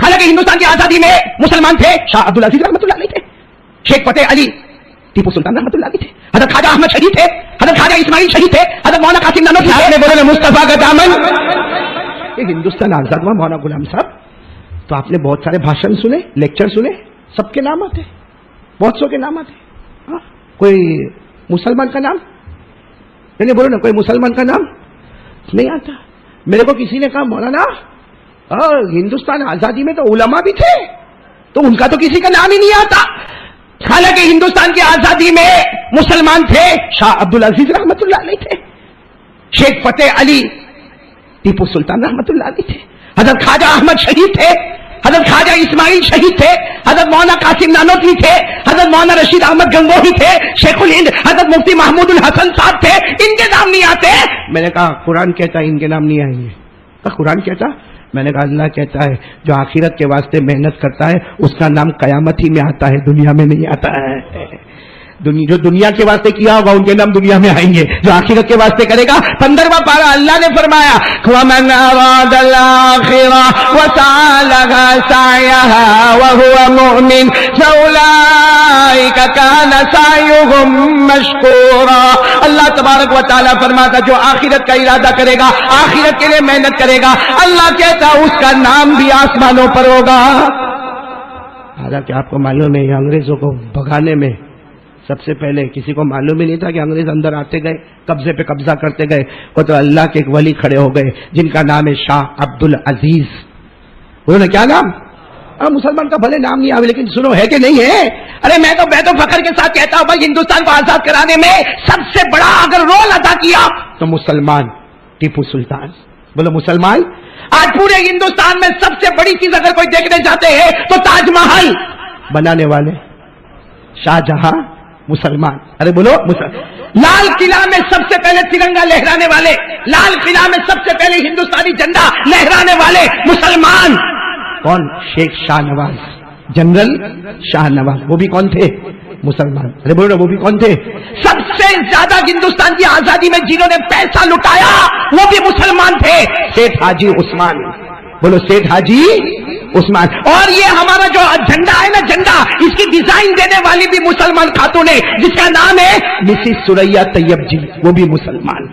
حالانکہ ہندوستان کی آزادی میں مسلمان تھے شاہ عبد العزیز رحمۃ اللہ علیہ تھے، شیخ فتح علی ٹیپو سلطان رحمۃ اللہ علیہ تھے، حضرت خواجہ احمد شہید تھے، حضرت خواجہ اسماعیل شہید تھے، حضرت مولانا قاسم نانوتوی تھے، بولے مصطفیٰ کا دامن ہندوستان آزاد ہوا مولانا غلام صاحب. تو آپ نے بہت سارے بھاشن سنے، لیکچر سنے، سب کے نام آتے، بہت سو کے نام آتے. کوئی مسلمان کا نام نہیں بولو نا، کوئی مسلمان کا نام نہیں آتا. میرے کو کسی نے کہا مولانا ہندوستان آزادی میں تو علماء بھی تھے، تو ان کا تو کسی کا نام ہی نہیں آتا. حالانکہ ہندوستان کی آزادی میں مسلمان تھے شاہ عبد العزیز رحمۃ اللہ علیہ تھے، شیخ فتح علی ٹیپو سلطان رحمۃ اللہ علیہ تھے، حضرت خواجہ احمد شہید تھے، حضرت خواجہ اسماعیل شہید تھے، حضرت مولانا قاسم نانوتوی تھے، حضرت مولانا رشید احمد گنگوہی تھے، شیخ الہند حضرت مفتی محمود الحسن صاحب تھے. ان کے نام نہیں آتے. میں نے کہا قرآن کہتا ہے ان کے نام نہیں آئیں گے. قرآن کہتا، میں نے کہا اللہ کہتا ہے جو آخرت کے واسطے محنت کرتا ہے اس کا نام قیامت ہی میں آتا ہے، دنیا میں نہیں آتا ہے. جو دنیا کے واسطے کیا ہوگا ان کے نام دنیا میں آئیں گے، جو آخرت کے واسطے کرے گا. 15واں پارہ اللہ نے فرمایا وَمَنْ أَرَادَ الْآخِرَةَ وَسَعَى لَهَا سَعْيَهَا وَهُوَ مُؤْمِنٌ فَأُولَئِكَ كَانَ سَعْيُهُمْ مَشْكُورًا. اللہ تبارک و تعالیٰ فرماتا جو آخرت کا ارادہ کرے گا، آخرت کے لیے محنت کرے گا، اللہ کہتا اس کا نام بھی آسمانوں پر ہوگا. حالانکہ آپ کو معلوم ہے انگریزوں کو بھگانے میں سب سے پہلے کسی کو معلوم ہی نہیں تھا کہ انگریز اندر آتے گئے، قبضے پہ قبضہ کرتے گئے. وہ تو اللہ کے ایک ولی کھڑے ہو گئے جن کا نام ہے شاہ عبد العزیز. انہوں نے کیا نام؟ مسلمان کا بھلے نام نہیں آئے لیکن سنو ہے کہ نہیں ہے. ارے میں تو فخر کے ساتھ کہتا ہوں بھائی ہندوستان کو آزاد کرانے میں سب سے بڑا اگر رول ادا کیا تو مسلمان ٹیپو سلطان. بولو مسلمان. آج پورے ہندوستان میں سب سے بڑی چیز اگر کوئی دیکھنے جاتے ہیں تو تاج محل بنانے والے شاہ جہاں مسلمان. ارے بولو لال قلعہ میں سب سے پہلے ترنگا لہرانے والے، لال قلعہ میں سب سے پہلے ہندوستانی جھنڈا لہرانے والے مسلمان. کون؟ شیخ شاہ نواز، جنرل شاہ نواز. وہ بھی کون تھے؟ مسلمان. ارے بولو وہ بھی کون تھے؟ سب سے زیادہ ہندوستان کی آزادی میں جنہوں نے پیسہ لٹایا وہ بھی مسلمان تھے، سیٹھ حاجی عثمان. بولو سیٹھ حاجی عثمان. اور یہ ہمارا جو جھنڈا ہے نا، جھنڈا اس کی ڈیزائن دینے والی بھی مسلمان خاتون ہے جس کا نام ہے مسز سریا طیب جی، وہ بھی مسلمان.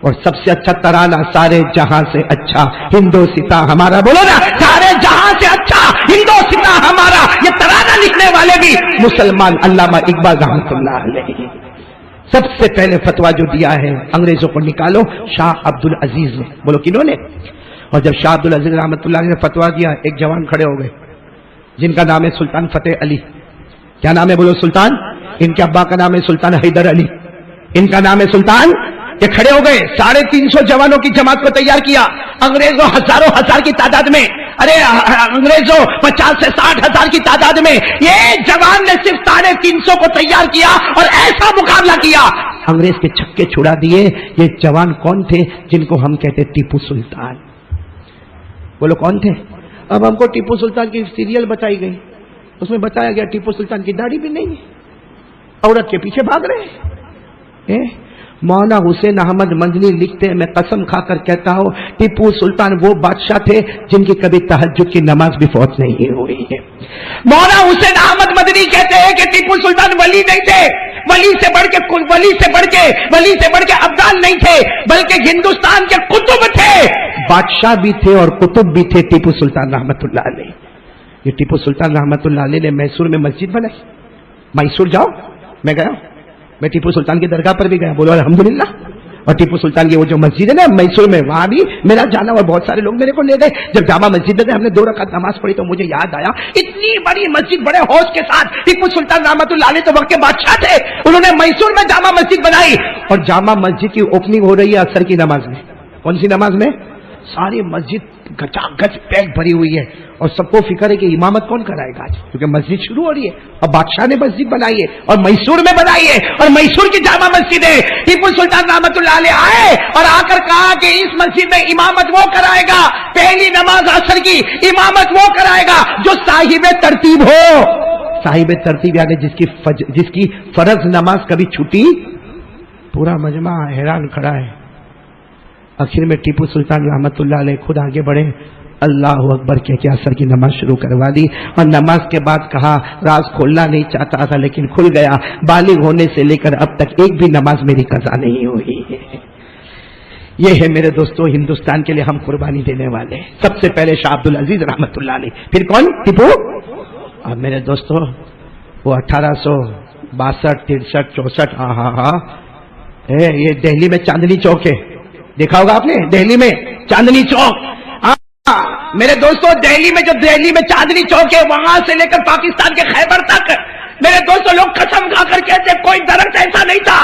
اور سب سے اچھا ترانہ سارے جہاں سے اچھا ہندوستاں ہمارا. بولو نا سارے جہاں سے اچھا ہندوستاں ہمارا. یہ ترانہ لکھنے والے بھی مسلمان، علامہ اقبال رحمۃ اللہ علیہ. سب سے پہلے فتویٰ جو دیا ہے انگریزوں کو نکالو شاہ عبد العزیز نے. بولو کنہوں نے؟ اور جب شاہ عبد العزیز رحمۃ اللہ علیہ نے فتویٰ دیا ایک جوان کھڑے ہو گئے جن کا نام ہے سلطان فتح علی. کیا نام ہے؟ بولو سلطان. ان کے ابا کا نام ہے سلطان حیدر علی، ان کا نام ہے سلطان. یہ کھڑے ہو گئے 350 جوانوں کی جماعت کو تیار کیا. انگریزوں ہزاروں ہزار کی تعداد میں، ارے انگریزوں 50 سے 60 ہزار کی تعداد میں، یہ جوان نے صرف 350 کو تیار کیا اور ایسا مقابلہ کیا انگریز کے چھکے چھڑا دیے. یہ جوان کون تھے؟ جن کو ہم کہتے ٹیپو سلطان. بولو کون تھے؟ اب ہم کو ٹیپو سلطان کی سیریل بتائی گئی، اس میں بتایا گیا ٹیپو سلطان کی داڑھی بھی نہیں ہے، عورت کے پیچھے بھاگ رہے ہیں. مولانا حسین احمد مدنی لکھتے ہیں میں قسم کھا کر کہتا ہوں ٹیپو سلطان وہ بادشاہ تھے جن کی کبھی تہجد کی نماز بھی فوت نہیں ہوئی ہے. مولانا حسین احمد مدنی کہتے ہیں کہ ٹیپو سلطان ولی نہیں تھے، ولی سے بڑھ کے ابدال نہیں تھے، بلکہ ہندوستان کے قطب تھے، بادشاہ بھی تھے اور قطب بھی تھے ٹیپو سلطان رحمت اللہ علیہ. یہ ٹیپو سلطان رحمت اللہ علیہ نے میسور میں مسجد بنائی. میسور جاؤ، میں گیا، میں ٹیپو سلطان کی درگاہ پر بھی گیا. بولو الحمدللہ. اور ٹیپو سلطان کی وہ جو مسجد ہے نا میسور میں، وہاں بھی میرا جانا اور بہت سارے لوگ میرے کو لے گئے. جب جامع مسجد میں ہم نے 2 رکعت نماز پڑھی تو مجھے یاد آیا اتنی بڑی مسجد بڑے ہوش کے ساتھ ٹیپو سلطان رحمت اللہ علیہ تو وقت کے بادشاہ تھے، انہوں نے میسور میں جامع مسجد بنائی. اور جامع مسجد کی اوپننگ ہو رہی ہے عصر کی نماز میں. کون سی نماز میں؟ ساری مسجد گچا گچ پیک بھری ہوئی ہے اور سب کو فکر ہے کہ امامت کون کرائے گا آج، کیونکہ مسجد شروع ہو رہی ہے اور بادشاہ نے مسجد بنائی ہے اور میسور میں بنائی ہے اور میسور کی جامع مسجد ہے. ٹیپو سلطان رحمت اللہ علیہ آئے اور آ کر کہا کہ اس مسجد میں امامت وہ کرائے گا، پہلی نماز عصر کی امامت وہ کرائے گا جو صاحب ترتیب ہو. صاحب ترتیب یعنی جس کی فرض نماز کبھی چھٹی. پورا مجمع حیران کھڑا ہے. آخر میں ٹیپو سلطان رحمت اللہ علیہ خود آگے بڑھے، اللہ اکبر کہہ کے عصر کی نماز شروع کروا دی، اور نماز کے بعد کہا راز کھولنا نہیں چاہتا تھا لیکن کھل گیا، بالغ ہونے سے لے کر اب تک ایک بھی نماز میری قضا نہیں ہوئی ہے۔ یہ ہے میرے دوستو ہندوستان کے لیے ہم قربانی دینے والے۔ سب سے پہلے شاہ عبد العزیز رحمت اللہ علیہ، پھر کون؟ ٹیپو۔ اور میرے دوستو وہ 1862 63 64 یہ دہلی میں چاندنی چوک ہے، دیکھا ہوگا آپ نے، دہلی میں چاندنی چوک۔ میرے دوستو دہلی میں جو دہلی میں چاندنی چوک ہے وہاں سے لے کر پاکستان کے خیبر تک میرے دوستو لوگ قسم کھا کر کہتے کوئی درخت ایسا نہیں تھا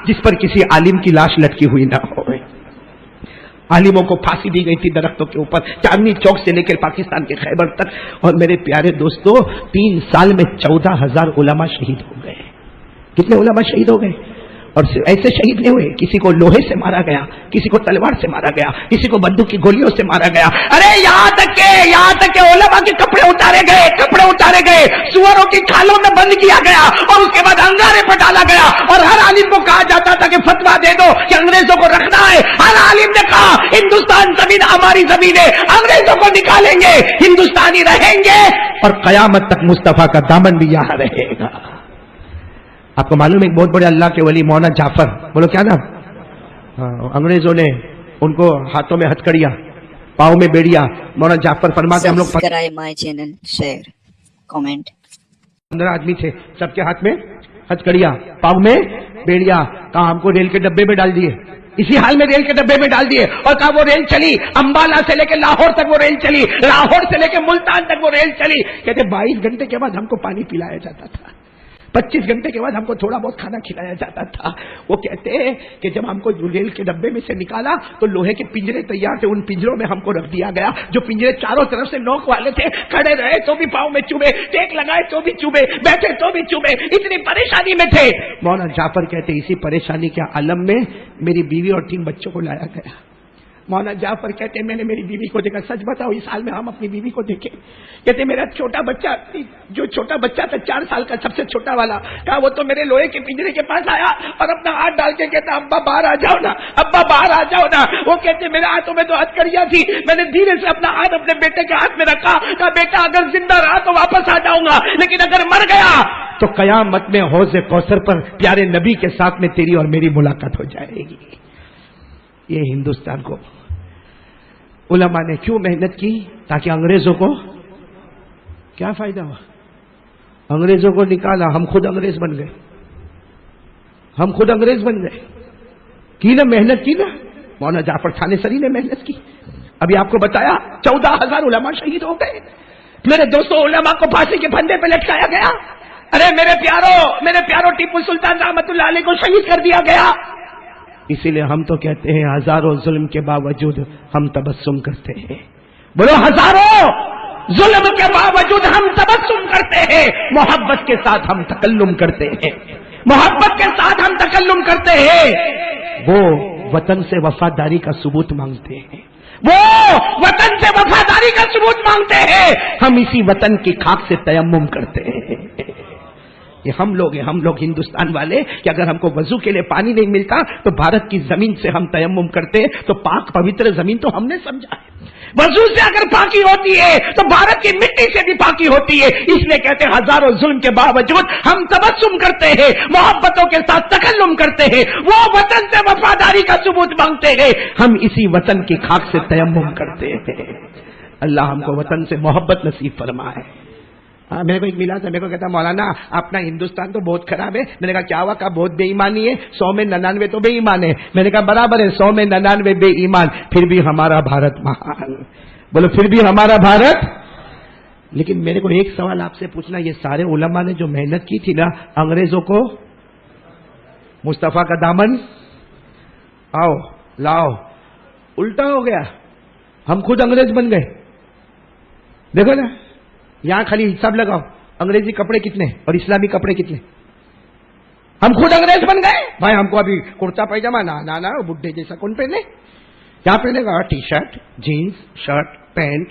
جس پر کسی عالم کی لاش لٹکی ہوئی نہ ہو۔ عالموں کو پھانسی دی گئی تھی درختوں کے اوپر، چاندنی چوک سے لے کر پاکستان کے خیبر تک۔ اور میرے پیارے دوستو 3 سال میں 14,000 علماء شہید ہو گئے۔ کتنے علماء شہید ہو گئے؟ اور ایسے شہید نہیں ہوئے، کسی کو لوہے سے مارا گیا، کسی کو تلوار سے مارا گیا، کسی کو بندوق کی گولیوں سے مارا گیا۔ ارے یہاں تک کہ علماء کے کپڑے اتارے گئے، سوروں کی کھالوں میں بند کیا گیا، اور اس کے بعد انگارے پر ڈالا گیا، اور ہر عالم کو کہا جاتا تھا کہ فتوا دے دو کہ انگریزوں کو رکھنا ہے۔ ہر عالم نے کہا ہندوستان زمین ہماری زمین ہے، انگریزوں کو نکالیں گے، ہندوستانی رہیں گے، اور قیامت تک مصطفیٰ کا دامن بھی یہاں رہے گا۔ آپ کو معلوم ہے ایک بہت بڑے اللہ کے ولی مولانا جعفر، بولو کیا نام؟ انگریزوں نے ان کو ہاتھوں میں ہتھکڑیاں، پاؤں میں بیڑیا، مولانا جعفر فرماتے ہم لوگ subscribe my channel, share, comment. 15 آدمی تھے، سب کے ہاتھ میں ہتھکڑیاں، پاؤں میں بیڑیا، کہا ہم کو ریل کے ڈبے میں ڈال دیے، اسی حال میں ریل کے ڈبے میں ڈال دیے، اور کہا وہ ریل چلی، امبالہ سے لے کے لاہور تک وہ ریل چلی، لاہور سے لے کے ملتان تک وہ ریل چلی۔ کہتے 22 گھنٹے کے بعد ہم کو پانی پلایا جاتا تھا، 25 گھنٹے کے بعد ہم کو تھوڑا بہت کھانا کھلایا جاتا تھا۔ وہ کہتے ہیں کہ جب ہم کو ریل کے ڈبے میں سے نکالا تو لوہے کے پنجرے تیار تھے، ان پنجروں میں ہم کو رکھ دیا گیا، جو پنجرے چاروں طرف سے نوک والے تھے، کھڑے رہے تو بھی پاؤں میں چوبے، ٹیک لگائے تو بھی چوبے، بیٹھے تو بھی چوبے، اتنی پریشانی میں تھے۔ مولانا جعفر کہتے اسی پریشانی کے عالم میں میری بیوی اور 3 بچوں کو لایا گیا۔ مولانا جعفر کہتے میں نے میری بیوی کو دیکھا، سچ بتاؤ اس حال میں ہم اپنی بیوی کو دیکھے، کہتے میرا چھوٹا بچہ، جو چھوٹا بچہ تھا 4 سال کا، سب سے چھوٹا والا، کہا وہ تو میرے لوہے کے پنجرے کے پاس آیا اور اپنا ہاتھ ڈال کے کہتا ابا باہر آ جاؤ نا، ابا باہر آ جاؤ نا۔ وہ کہتے میرے ہاتھوں میں تو ہتھکڑیاں تھی، میں نے دھیرے سے اپنا ہاتھ اپنے بیٹے کے ہاتھ میں رکھا، کہا بیٹا اگر زندہ رہا تو واپس آ جاؤں گا، لیکن اگر مر گیا تو قیامت میں حوض کوثر پر پیارے نبی کے ساتھ میں تیری اور میری ملاقات ہو جائے گی۔ یہ ہندوستان کو علماء نے کیوں محنت کی؟ تاکہ انگریزوں کو کیا فائدہ ہوا؟ انگریزوں کو نکالا، ہم خود انگریز بن گئے، ہم خود انگریز بن گئے۔ کی نا محنت کی نا، مولانا جعفر تھانے سری نے محنت کی۔ ابھی آپ کو بتایا 14,000 علماء شہید ہو گئے۔ میرے دوستوں علماء کو پھانسی کے پھندے پہ لٹکایا گیا۔ ارے میرے پیارو ٹیپو سلطان رحمت اللہ علیہ کو شہید کر دیا گیا۔ اسی لیے ہم تو کہتے ہیں ہزاروں ظلم کے باوجود ہم تبسم کرتے ہیں۔ بولو ہزاروں ظلم کے باوجود ہم تبسم کرتے ہیں، محبت کے ساتھ ہم تکلم کرتے ہیں، محبت کے ساتھ ہم تکلم کرتے ہیں۔ وہ وطن سے وفاداری کا ثبوت مانگتے ہیں، وہ وطن سے وفاداری کا ثبوت مانگتے ہیں، ہم اسی وطن کی خاک سے تیمم کرتے ہیں۔ یہ ہم لوگ ہیں، ہم لوگ ہندوستان والے، کہ اگر ہم کو وضو کے لیے پانی نہیں ملتا تو بھارت کی زمین سے ہم تیمم کرتے ہیں، تو پاک پوتر زمین تو ہم نے سمجھا ہے۔ وضو سے اگر پاکی ہوتی ہے تو بھارت کی مٹی سے بھی پاکی ہوتی ہے۔ اس لیے کہتے ہیں ہزاروں ظلم کے باوجود ہم تبسم کرتے ہیں، محبتوں کے ساتھ تکلم کرتے ہیں، وہ وطن سے وفاداری کا ثبوت مانگتے ہیں، ہم اسی وطن کی خاک سے تیمم کرتے ہیں۔ اللہ ہم کو وطن سے محبت نصیب فرمائے۔ میرے کو ایک ملا تھا، میرے کو کہتا مولانا اپنا ہندوستان تو بہت خراب ہے۔ میں نے کہا کیا ہوا؟ کہا بہت بے ایمانی ہے، 100 میں 99 تو بے ایمان ہے۔ میں نے کہا برابر ہے، 100 میں 99 بے ایمان، پھر بھی ہمارا بھارت مہان۔ بولو پھر بھی ہمارا بھارت۔ لیکن میرے کو ایک سوال آپ سے پوچھنا، یہ سارے علماء نے جو محنت کی تھی نا، انگریزوں کو مصطفیٰ کا دامن آؤ لاؤ، الٹا ہو گیا، ہم خود انگریز بن گئے۔ دیکھو نا، یہاں خالی حساب لگاؤ، انگریزی کپڑے کتنے اور اسلامی کپڑے کتنے، ہم خود انگریز بن گئے۔ بھائی ہم کو ابھی کرتا پیجامہ نہ بڈھے جیسا کون پہنے؟ کیا پہنے گا؟ T shirt, jeans, shirt, pant,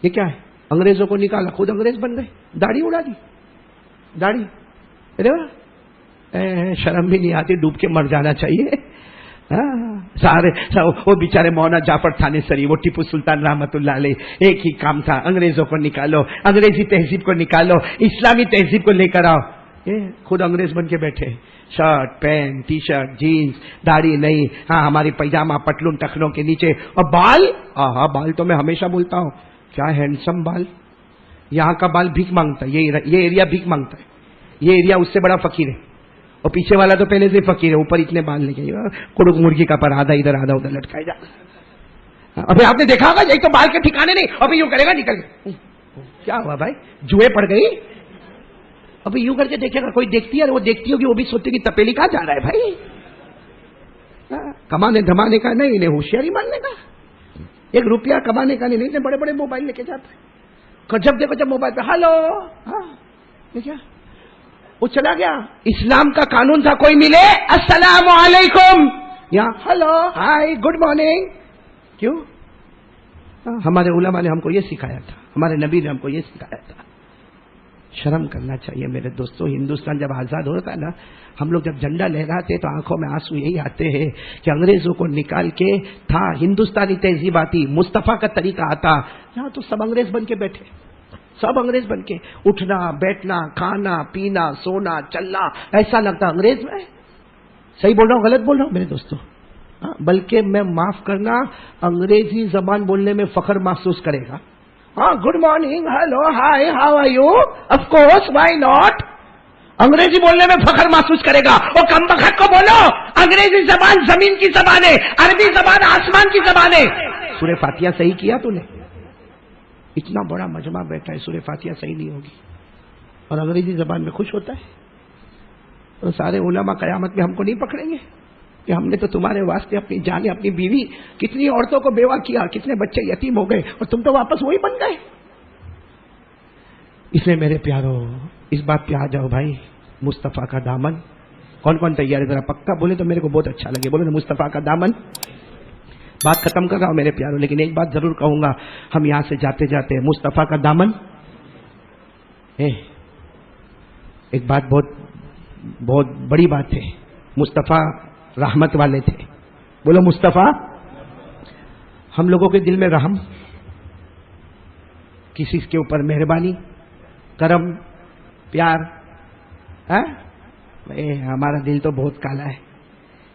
یہ کیا ہے؟ انگریزوں کو نکالا، خود انگریز بن گئے، داڑھی اڑا دی، داڑھی، ارے شرم بھی نہیں آتی، ڈوب کے مر جانا چاہیے۔ سارے وہ بیچارے مولانا جعفر تھانیسری، وہ ٹیپو سلطان رحمت اللہ علیہ، ایک ہی کام تھا، انگریزوں کو نکالو، انگریزی تہذیب کو نکالو، اسلامی تہذیب کو لے کر آؤ. خود انگریز بن کے بیٹھے، shirt pant T shirt jeans, داڑھی نہیں، ہاں ہماری پیجامہ پتلون ٹخنوں کے نیچے، اور بال، ہاں بال تو میں ہمیشہ بولتا ہوں کیا ہینڈسم بال. یہاں کا بال بھیک مانگتا ہے، یہ ایریا بھیک مانگتا ہے، یہ ایریا اس سے بڑا فقیر ہے، اور پیچھے والا تو پہلے سے فقیر ہے، اوپر اتنے بال لے کے کڑک مرغی کا پر آدھا ادھر آدھا ادھر لٹکائے جا. ابھی آپ نے دیکھا ہوگا ایک تو بال کے ٹھکانے نہیں، ابھی یوں کرے گا نکل گیا. کیا ہوا بھائی، جوئے پڑ گئی؟ ابھی یوں کر کے دیکھے گا، کوئی دیکھتی ہے، وہ دیکھتی ہوگی، وہ بھی سوچتی کہ تپیلی کہاں جا رہا ہے بھائی. کمانے دھمانے کا نہیں، انہیں ہوشیاری ماننے کا. ایک روپیہ کمانے کا نہیں، بڑے بڑے موبائل لے کے جاتا ہے، جب دیکھو جب موبائل پہ ہلو، کیا وہ چلا گیا. اسلام کا قانون تھا کوئی ملے السلام علیکم، یا ہلو ہائی گڈ مارننگ. کیوں؟ ہمارے علماء نے ہم کو یہ سکھایا تھا، ہمارے نبی نے ہم کو یہ سکھایا تھا. شرم کرنا چاہیے میرے دوستوں. ہندوستان جب آزاد ہو رہا تھا نا، ہم لوگ جب جھنڈا لہراتے تو آنکھوں میں آنسو یہی آتے ہیں کہ انگریزوں کو نکال کے تھا ہندوستانی تہذیب آتی، مصطفیٰ کا طریقہ آتا. یہاں تو سب انگریز بن کے بیٹھے، سب انگریز بن کے، اٹھنا بیٹھنا کھانا پینا سونا چلنا، ایسا لگتا انگریز میں. صحیح بول رہا ہوں غلط بول رہا ہوں میرے دوستوں؟ بلکہ میں معاف کرنا، انگریزی زبان بولنے میں فخر محسوس کرے گا. ہاں good morning hello hi how are you, of course why not. انگریزی بولنے میں فخر محسوس کرے گا. وہ کم بخت کو بولو انگریزی زبان زمین کی زبان ہے، عربی زبان آسمان کی زبان ہے. سورہ فاتحہ صحیح کیا تو نے؟ اتنا بڑا مجمع بیٹھا ہے، سورہ فاتحہ صحیح نہیں ہوگی اور انگریزی زبان میں خوش ہوتا ہے. تو سارے علماء قیامت میں ہم کو نہیں پکڑیں گے کہ ہم نے تو تمہارے واسطے اپنی جانیں، اپنی بیوی، کتنی عورتوں کو بیوہ کیا، کتنے بچے یتیم ہو گئے، اور تم تو واپس وہی بن گئے. اس لیے میرے پیارو اس بات پہ آ جاؤ بھائی، مصطفیٰ کا دامن. کون کون تیار ہے؟ ذرا پکا بولے تو میرے کو بہت اچھا لگے. بولے نا مصطفیٰ کا دامن. بات ختم کر رہا ہوں میرے پیارو، لیکن ایک بات ضرور کہوں گا، ہم یہاں سے جاتے جاتے مصطفیٰ کا دامن. ایک بات بہت بڑی بات ہے، مصطفیٰ رحمت والے تھے. بولو مصطفیٰ. ہم لوگوں کے دل میں رحم، کسی کے اوپر مہربانی، کرم، پیار. ہمارا دل تو بہت کالا ہے.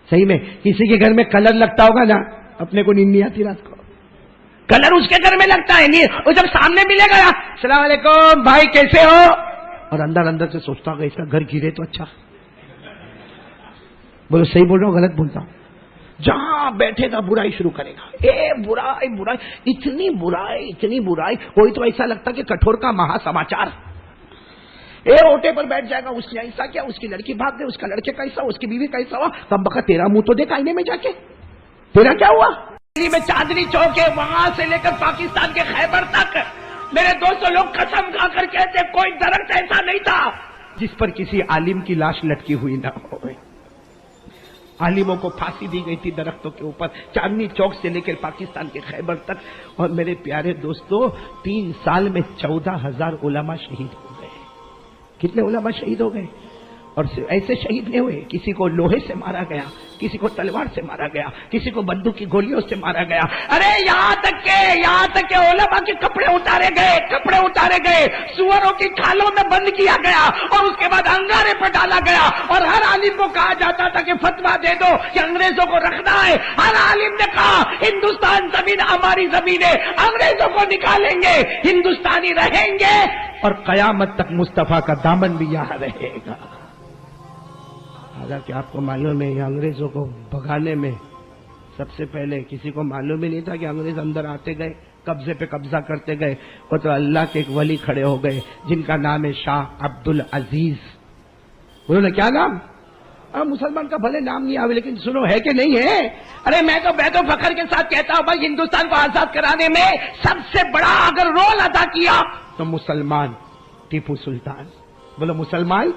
صحیح میں کسی کے گھر میں کلر لگتا ہوگا نا، اپنے کو نیند نہیں آتی رات کو، کلر اس کے گھر میں لگتا ہے. اور جب سامنے ملے گا السلام علیکم بھائی کیسے ہو، اور اندر اندر سے سوچتا ہوگا اس کا گھر گرے تو اچھا. بولو صحیح بول رہا ہوں غلط بولتا ہوں؟ جہاں بیٹھے گا برائی شروع کرے گا. برائی برائی، اتنی برائی. کوئی تو ایسا لگتا کہ کٹھور کا مہا سماچار. اوٹے پر بیٹھ جائے گا، اس نے ایسا کیا، اس کی لڑکی بھاگ گئی، اس کا لڑکے کیسا، اس کی بیوی کیسا ہوا. تب بقا تیرا منہ تو دیکھ آئینے میں جا کے، تیرا کیا ہوا. دلی میں چاندنی چوک ہے، وہاں سے لے کر پاکستان کے خیبر تک میرے دوستوں لوگ قسم کھا کر کہتے کوئی درخت ایسا نہیں تھا جس پر کسی عالم کی لاش لٹکی ہوئی نہ ہو. عالموں کو پھانسی دی گئی تھی درختوں کے اوپر، چاندنی چوک سے لے کر پاکستان کے خیبر تک. اور میرے پیارے دوستوں 3 سال میں 14,000 علماء شہید ہو گئے. کتنے علماء شہید ہو گئے؟ اور ایسے شہید نہیں ہوئے، کسی کو لوہے سے مارا گیا، کسی کو تلوار سے مارا گیا، کسی کو بندوق کی گولیوں سے مارا گیا. ارے یہاں تک کہ علماء کے کپڑے اتارے گئے، سوروں کی کھالوں میں بند کیا گیا، اور اس کے بعد انگارے پر ڈالا گیا. اور ہر عالم کو کہا جاتا تھا کہ فتویٰ دے دو کہ انگریزوں کو رکھنا ہے. ہر عالم نے کہا ہندوستان زمین ہماری زمین ہے، انگریزوں کو نکالیں گے، ہندوستانی رہیں گے، اور قیامت تک مصطفیٰ کا دامن بھی یہاں رہے گا. حالانکہ آپ کو معلوم ہے انگریزوں کو بھگانے میں سب سے پہلے کسی کو معلوم ہی نہیں تھا کہ انگریز اندر آتے گئے، قبضے پہ قبضہ کرتے گئے. وہ تو اللہ کے ایک ولی کھڑے ہو گئے جن کا نام ہے شاہ عبد العزیز. انہوں نے کیا نام؟ مسلمان کا بھلے نام نہیں آوے لیکن سنو ہے کہ نہیں ہے. ارے میں تو فخر کے ساتھ کہتا ہوں بھائی، ہندوستان کو آزاد کرانے میں سب سے بڑا اگر رول ادا کیا تو مسلمان ٹیپو سلطان. بولو مسلمان.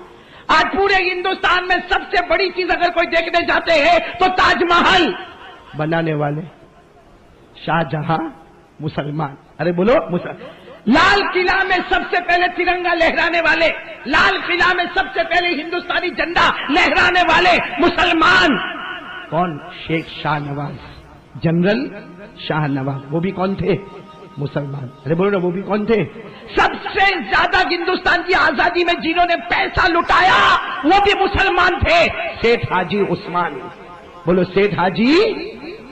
آج پورے ہندوستان میں سب سے بڑی چیز اگر کوئی دیکھنے جاتے ہیں تو تاج محل بنانے والے شاہ جہاں مسلمان. ارے بولو لال قلعہ میں سب سے پہلے ترنگا لہرانے والے، لال قلعہ میں سب سے پہلے ہندوستانی جھنڈا لہرانے والے مسلمان. کون؟ شیخ شاہ نواز، جنرل شاہ نواز. وہ بھی کون تھے؟ مسلمان. ارے بولو نا، وہ بھی کون تھے؟ سب سے زیادہ ہندوستان کی آزادی میں جنہوں نے پیسہ لٹایا وہ بھی مسلمان تھے. سیٹھ حاجی عثمان. بولو سیٹھ حاجی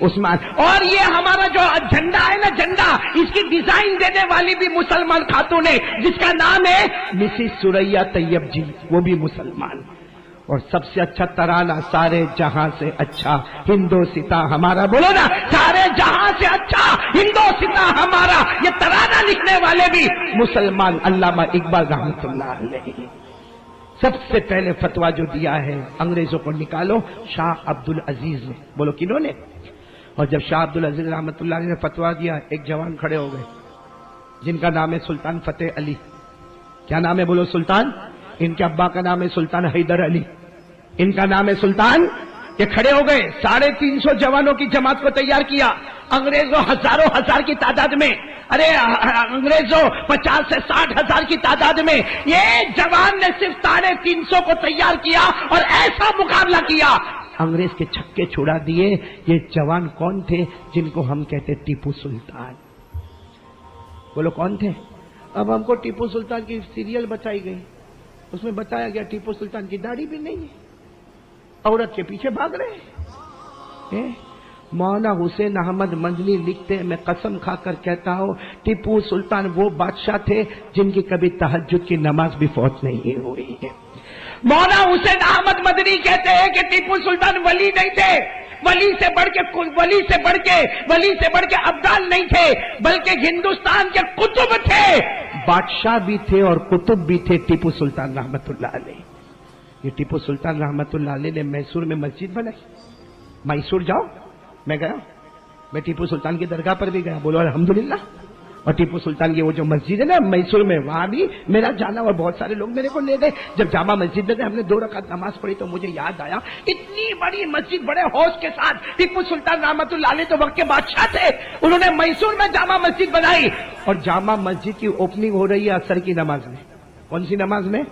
عثمان. اور یہ ہمارا جو جھنڈا ہے نا، جھنڈا، اس کی ڈیزائن دینے والی بھی مسلمان خاتون ہے، جس کا نام ہے مسز سوریا طیب جی. وہ بھی مسلمان. اور سب سے اچھا ترانہ سارے جہاں سے اچھا ہندوستاں ہمارا. بولو نا، سارے جہاں سے اچھا ہندوستاں ہمارا. یہ ترانہ لکھنے والے بھی مسلمان، علامہ اقبال رحمۃ اللہ علیہ. سب سے پہلے فتویٰ جو دیا ہے انگریزوں کو نکالو، شاہ عبد العزیز نے. بولو کنہوں نے؟ اور جب شاہ عبد العزیز رحمۃ اللہ علیہ نے فتویٰ دیا، ایک جوان کھڑے ہو گئے جن کا نام ہے سلطان فتح علی. کیا نام ہے؟ بولو سلطان. ان کے ابا کا نام ہے سلطان حیدر علی. ان کا نام ہے سلطان. یہ کھڑے ہو گئے، 350 جوانوں کی جماعت کو تیار کیا. انگریزوں ہزاروں ہزار کی تعداد میں، ارے انگریزوں 50 سے 60 ہزار کی تعداد میں، یہ جوان نے صرف 350 کو تیار کیا اور ایسا مقابلہ کیا، انگریز کے چھکے چھڑا دیے. یہ جوان کون تھے؟ جن کو ہم کہتے ٹیپو سلطان. بولو کون تھے؟ اب ہم کو ٹیپو سلطان کی سیریل بتائی گئی، اس میں بتایا گیا ٹیپو سلطان کی داڑھی بھی نہیں ہے، عورت کے پیچھے بھاگ رہے ہیں. مولانا حسین احمد مدنی لکھتے ہیں، میں قسم کھا کر کہتا ہوں ٹیپو سلطان وہ بادشاہ تھے جن کی کبھی تہجد کی نماز بھی فوت نہیں ہوئی ہے. مولانا حسین احمد مدنی کہتے ہیں کہ ٹیپو سلطان ولی نہیں تھے، ولی سے بڑھ کے ابدال نہیں تھے، بلکہ ہندوستان کے قطب تھے. بادشاہ بھی تھے اور قطب بھی تھے ٹیپو سلطان رحمت اللہ علیہ. یہ ٹیپو سلطان رحمت اللہ علیہ نے میسور میں مسجد بنائی. میسور جاؤ، میں گیا، میں ٹیپو سلطان کی درگاہ پر بھی گیا. بولو الحمدللہ. اور ٹیپو سلطان کی وہ جو مسجد ہے نا میسور میں، وہاں بھی میرا جانا، اور بہت سارے لوگ میرے کو لے گئے. جب جامع مسجد میں ہم نے 2 رکعت نماز پڑھی تو مجھے یاد آیا اتنی بڑی مسجد بڑے ہوش کے ساتھ ٹیپو سلطان رحمت اللہ علیہ تو وقت کے بادشاہ تھے، انہوں نے میسور میں جامع مسجد بنائی. اور جامع مسجد کی اوپننگ ہو رہی ہے عصر کی نماز میں. کون سی نماز میں؟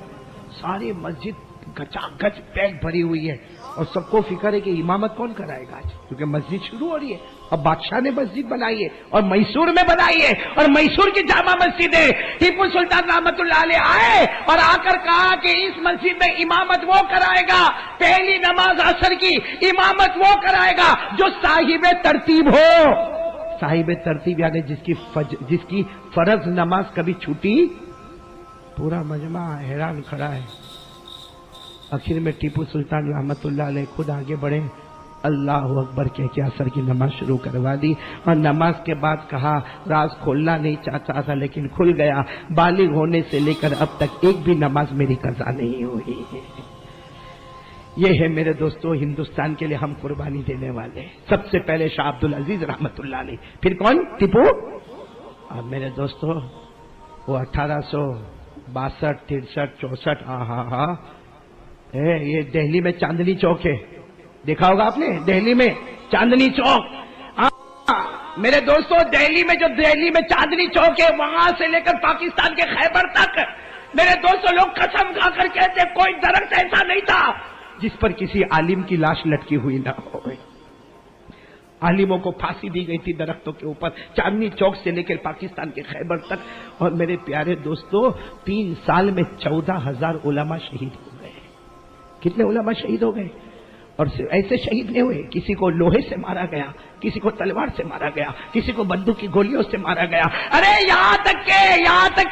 ساری مسجد گچا گچ پیک بھری ہوئی ہے اور سب کو فکر ہے کہ امامت کون کرائے گا آج، کیونکہ مسجد شروع ہو رہی ہے. اب بادشاہ نے مسجد بنائی ہے اور میسور میں بنائی ہے، اور میسور کی جامع مسجد ہے. ٹیپو سلطان رحمت اللہ علیہ آئے اور آ کر کہا کہ اس مسجد میں امامت وہ کرائے گا، پہلی نماز عصر کی امامت وہ کرائے گا جو صاحب ترتیب ہو. صاحب ترتیب یعنی جس کی فرض نماز کبھی چھوٹی. پورا مجمع حیران کھڑا ہے. آخر میں ٹیپو سلطان رحمت اللہ علیہ خود آگے بڑھے، اللہ اکبر کہہ کے عصر کی نماز شروع کروا دی. اور نماز کے بعد کہا راز کھولنا نہیں چاہتا تھا لیکن کھل گیا، بالغ ہونے سے لے کر اب تک ایک بھی نماز میری قضا نہیں ہوئی ہے. یہ ہے میرے دوستو ہندوستان کے لیے ہم قربانی دینے والے. سب سے پہلے شاہ عبد العزیز رحمت اللہ علیہ، پھر کون؟ ٹیپو. اور میرے دوستو وہ 1862 63 64 یہ دہلی میں چاندنی چوک ہے، دیکھا ہوگا آپ نے دہلی میں چاندنی چوک. میرے دوستو دہلی میں چاندنی چوک ہے، وہاں سے لے کر پاکستان کے خیبر تک میرے دوستو لوگ قسم کھا کر کہتے کوئی درخت ایسا نہیں تھا جس پر کسی عالم کی لاش لٹکی ہوئی نہ ہو. عالموں کو پھانسی دی گئی تھی درختوں کے اوپر، چاندنی چوک سے لے کر پاکستان کے خیبر تک. اور میرے پیارے دوستو 3 سال میں 14,000 علماء شہید ہو گئے. کتنے علماء شہید ہو گئے؟ اور ایسے شہید نہیں ہوئے، کسی کو لوہے سے مارا گیا، کسی کو تلوار سے مارا گیا، کسی کو بندوق کی گولیوں سے مارا گیا. ارے یہاں تک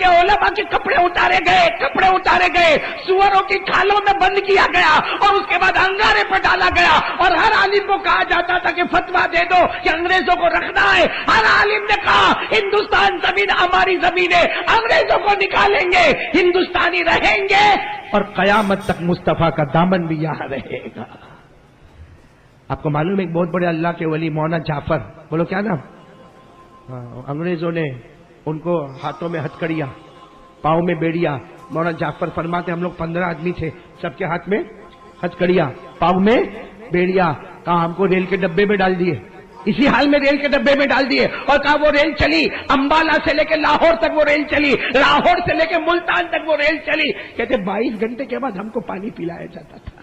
کہ علماء کے کپڑے اتارے گئے، سوروں کی کھالوں میں بند کیا گیا اور اس کے بعد انگارے پر ڈالا گیا. اور ہر عالم کو کہا جاتا تھا کہ فتویٰ دے دو کہ انگریزوں کو رکھنا ہے. ہر عالم نے کہا ہندوستان زمین ہماری زمین ہے، انگریزوں کو نکالیں گے، ہندوستانی رہیں گے اور قیامت تک مصطفیٰ کا دامن بھی یہاں رہے گا. آپ کو معلوم ہے ایک بہت بڑے اللہ کے ولی مولانا جعفر، بولو کیا نام؟ انگریزوں نے ان کو ہاتھوں میں ہتھکڑیاں، پاؤں میں بیڑیا. مولانا جعفر فرماتے ہم لوگ 15 آدمی تھے، سب کے ہاتھ میں ہتھکڑیاں، پاؤں میں بیڑیا. کہا ہم کو ریل کے ڈبے میں ڈال دیے، اسی حال میں ریل کے ڈبے میں ڈال دیے. اور کہا وہ ریل چلی، امبالہ سے لے کے لاہور تک وہ ریل چلی، لاہور سے لے کے ملتان تک وہ ریل چلی. کہتے 22 گھنٹے کے بعد ہم کو پانی پلایا جاتا تھا.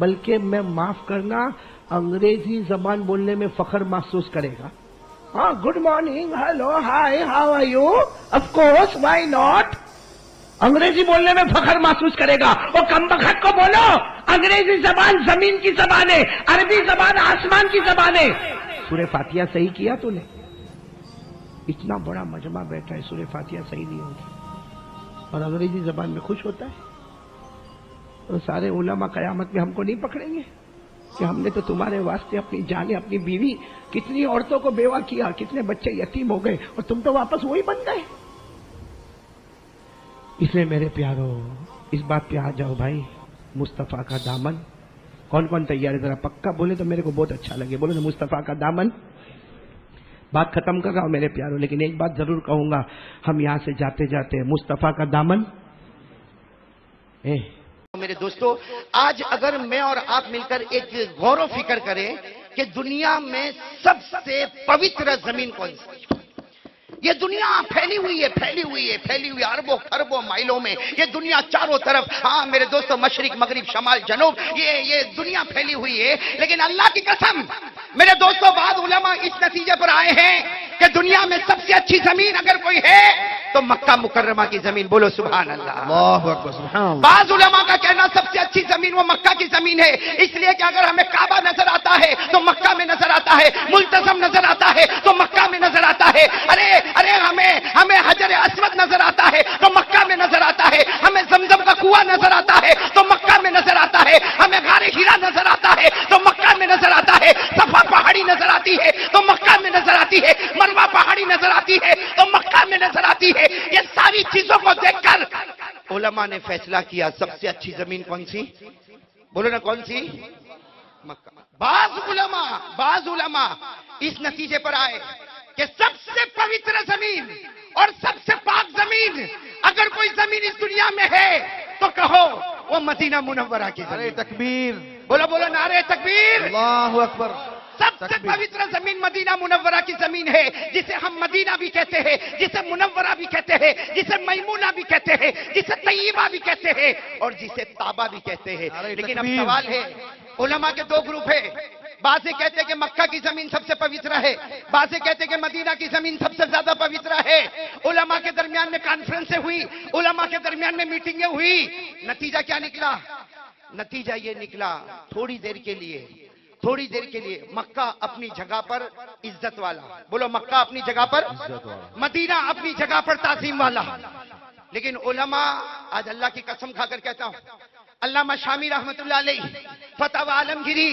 بلکہ میں معاف کرنا انگریزی زبان بولنے میں فخر محسوس کرے گا. ہاں, good morning, hello, hi, how are you, of course, why not. انگریزی بولنے میں فخر محسوس کرے گا. اور کم بخت کو بولو انگریزی زبان زمین کی زبان ہے, عربی زبان آسمان کی زبان ہے. سورہ فاتحہ صحیح کیا تو نے, اتنا بڑا مجمع بیٹھا ہے, سورہ فاتحہ صحیح نہیں ہوگی اور انگریزی زبان میں خوش ہوتا ہے. تو سارے علماء قیامت میں ہم کو نہیں پکڑیں گے کہ ہم نے تو تمہارے واسطے اپنی جانیں, اپنی بیوی, کتنی عورتوں کو بیوہ کیا, کتنے بچے یتیم ہو گئے, اور تم تو واپس وہی بن گئے. اس لیے میرے پیارو اس بات پہ آ جاؤ بھائی, مصطفیٰ کا دامن. کون کون تیار ہے ذرا پکا بولے تو میرے کو بہت اچھا لگے. بولو نا مصطفیٰ کا دامن. بات ختم کر رہا ہوں میرے پیارو, لیکن ایک بات ضرور کہوں گا, ہم یہاں سے جاتے جاتے مصطفیٰ کا دامن. میرے دوستو, آج اگر میں اور آپ مل کر ایک غور و فکر کریں کہ دنیا میں سب سے پوتر زمین کون سی؟ یہ دنیا پھیلی ہوئی ہے اربوں خربوں مائلوں میں. یہ دنیا چاروں طرف, ہاں میرے دوستو, مشرق مغرب شمال جنوب, یہ دنیا پھیلی ہوئی ہے. لیکن اللہ کی قسم میرے دوستو, بعض علماء اس نتیجے پر آئے ہیں کہ دنیا میں سب سے اچھی زمین اگر کوئی ہے تو مکہ مکرمہ کی زمین. بولو سبحان اللہ. اللہ اکبر, سبحان اللہ. بعض علماء کا کہنا سب سے اچھی زمین وہ مکہ کی زمین ہے, اس لیے کہ اگر ہمیں کعبہ نظر آتا ہے تو مکہ میں نظر آتا ہے, ملتزم نظر آتا ہے تو مکہ میں نظر آتا ہے, ارے ہمیں حجر اسود نظر آتا ہے تو مکہ میں نظر آتا ہے, ہمیں زمزم کا کنواں نظر آتا ہے تو مکہ میں نظر آتا ہے, ہمیں غار ہیرا نظر آتا ہے تو مکہ میں نظر آتا ہے, صفا پہاڑی نظر آتی ہے تو مکہ میں نظر آتی ہے, مروہ پہاڑی نظر آتی ہے تو مکہ میں نظر آتی ہے. یہ ساری چیزوں کو دیکھ کر علماء نے فیصلہ کیا سب سے اچھی زمین کون سی؟ بولو نا کون سی؟ مکہ. بعض علماء اس نتیجے پر آئے کہ سب سے پوتر زمین اور سب سے پاک زمین اگر کوئی زمین اس دنیا میں ہے تو کہو وہ مدینہ منورہ کی نعرہ زمین. تکبیر, بولو نعرہ تکبیر. اللہ اکبر. سب سے پوتر زمین مدینہ منورہ کی زمین ہے, جسے ہم مدینہ بھی کہتے ہیں, جسے منورہ بھی کہتے ہیں, جسے میمونہ بھی کہتے ہیں, جسے طیبہ بھی کہتے ہیں, اور جسے طابہ بھی کہتے ہیں. لیکن اب سوال ہے, علماء کے دو گروپ ہیں. بعض کہتے ہیں کہ مکہ کی زمین سب سے پوتر ہے, بعض کہتے ہیں کہ مدینہ کی زمین سب سے زیادہ پوتر ہے. علماء کے درمیان میں کانفرنسیں ہوئی, علماء کے درمیان میں میٹنگیں ہوئی. نتیجہ کیا نکلا؟ نتیجہ یہ نکلا تھوڑی دیر کے لیے مکہ اپنی جگہ پر عزت والا. بولو مکہ اپنی جگہ پر, مدینہ اپنی جگہ پر تعظیم والا. لیکن علماء, آج اللہ کی قسم کھا کر کہتا ہوں, علامہ شامی رحمت اللہ علیہ فتاوی عالمگیری,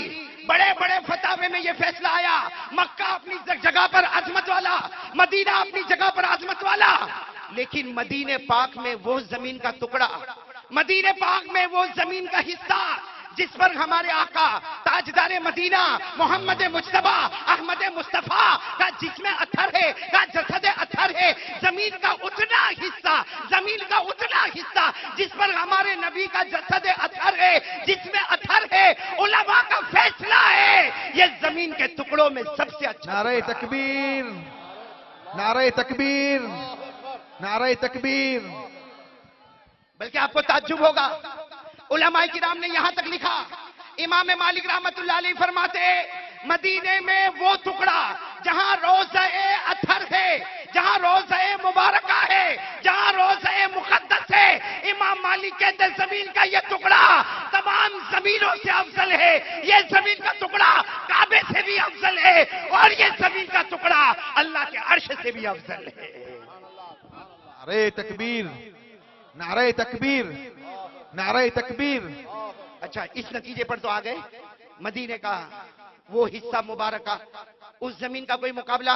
بڑے فتاوے میں یہ فیصلہ آیا مکہ اپنی جگہ پر عظمت والا, مدینہ اپنی جگہ پر عظمت والا. لیکن مدینہ پاک میں وہ زمین کا ٹکڑا, مدینہ پاک میں وہ زمین کا حصہ جس پر ہمارے آقا تاجدار مدینہ محمد مجتبی احمد مصطفیٰ کا جسم اطہر ہے, کا جسد اطہر ہے, زمین کا اتنا حصہ جس پر ہمارے نبی کا جسد اطہر ہے, جسم اطہر ہے. علماء کا فیصلہ ہے یہ زمین کے ٹکڑوں میں سب سے اچھا. نعرہ تکبیر, نعرہ تکبیر, نعرہ تکبیر. بلکہ آپ کو تعجب ہوگا, علماء کرام نے یہاں تک لکھا, امام مالک رحمت اللہ علیہ فرماتے مدینے میں وہ ٹکڑا جہاں روضہ اطہر ہے, جہاں روضہ مبارکہ ہے, جہاں روضہ مقدس ہے, امام مالک کہتے زمین کا یہ ٹکڑا تمام زمینوں سے افضل ہے. یہ زمین کا ٹکڑا کعبے سے بھی افضل ہے, اور یہ زمین کا ٹکڑا اللہ کے عرش سے بھی افضل ہے. نعرہ تکبیر, نعرہ تکبیر, نعرہ تکبیر. اچھا, اس نتیجے پر تو آ گئے مدینے کا وہ حصہ مبارکہ, اس زمین کا کوئی مقابلہ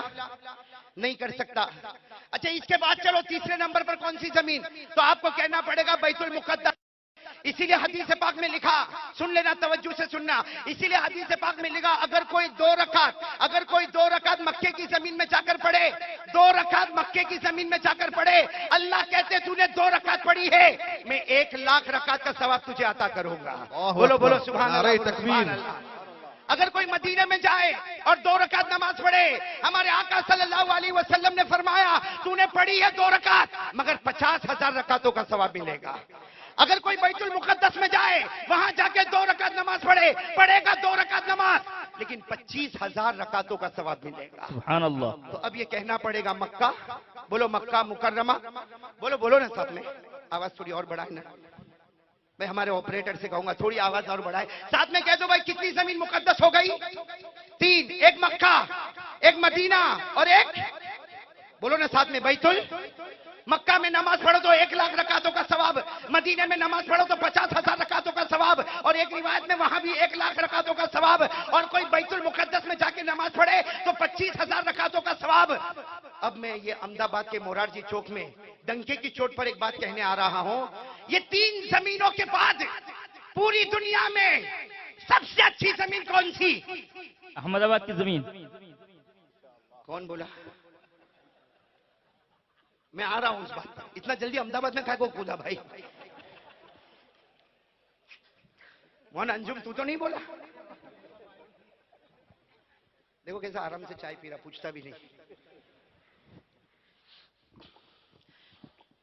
نہیں کر سکتا. اچھا, اس کے بعد چلو تیسرے نمبر پر کون سی زمین؟ تو آپ کو کہنا پڑے گا بیت المقدس. اسی لیے حدیث پاک میں لکھا, سن لینا, توجہ سے سننا, اسی لیے حدیث پاک میں لکھا اگر کوئی دو رکعت مکے کی زمین میں جا کر پڑھے, 2 رکعت مکے کی زمین میں جا کر پڑھے, اللہ کہتے تو نے 2 رکعت پڑھی ہے, میں 1,00,000 رکعت کا ثواب تجھے عطا کروں گا. بولو سبحان اللہ. نعرہ تکبیر. اگر کوئی مدینے میں جائے اور 2 رکعت نماز پڑھے, ہمارے آقا صلی اللہ علیہ وسلم نے فرمایا تو نے پڑھی ہے 2 رکعت مگر 50,000 رکعتوں کا ثواب ملے گا. اگر کوئی بیت المقدس میں جائے وہاں جا کے 2 رکعت نماز پڑھے گا 2 رکعت نماز، لیکن 25,000 رکعتوں کا ثواب ملے گا. سبحان اللہ. تو اب یہ کہنا پڑے گا مکہ، بولو مکہ مکرمہ، بولو نا ساتھ میں، آواز تھوڑی اور بڑھائے نا. میں ہمارے آپریٹر سے کہوں گا تھوڑی آواز اور بڑھائے. ساتھ میں کہہ دو بھائی کتنی زمین مقدس ہو گئی؟ 3، ایک مکہ، ایک مدینہ اور ایک، بولو نا ساتھ میں، بیت مکہ میں نماز پڑھو تو 1,00,000 رکعتوں کا ثواب، مدینے میں نماز پڑھو تو 50,000 رکعتوں کا ثواب، اور ایک روایت میں وہاں بھی 1,00,000 رکعتوں کا ثواب، اور کوئی بیت المقدس میں جا کے نماز پڑھے تو 25,000 رکعتوں کا ثواب. اب میں یہ احمد آباد کے مورارجی چوک میں ڈنکے کی چوٹ پر ایک بات کہنے آ رہا ہوں. یہ 3 زمینوں کے بعد پوری دنیا میں سب سے اچھی زمین کون سی؟ احمد آباد کی زمین. کون بولا؟ میں آ رہا ہوں اس بات پر. اتنا جلدی احمد آباد میں کہا کو کودا بھائی؟ مولانا انجم تو نہیں بولا؟ دیکھو کیسا آرام سے چائے پی رہا، پوچھتا بھی نہیں.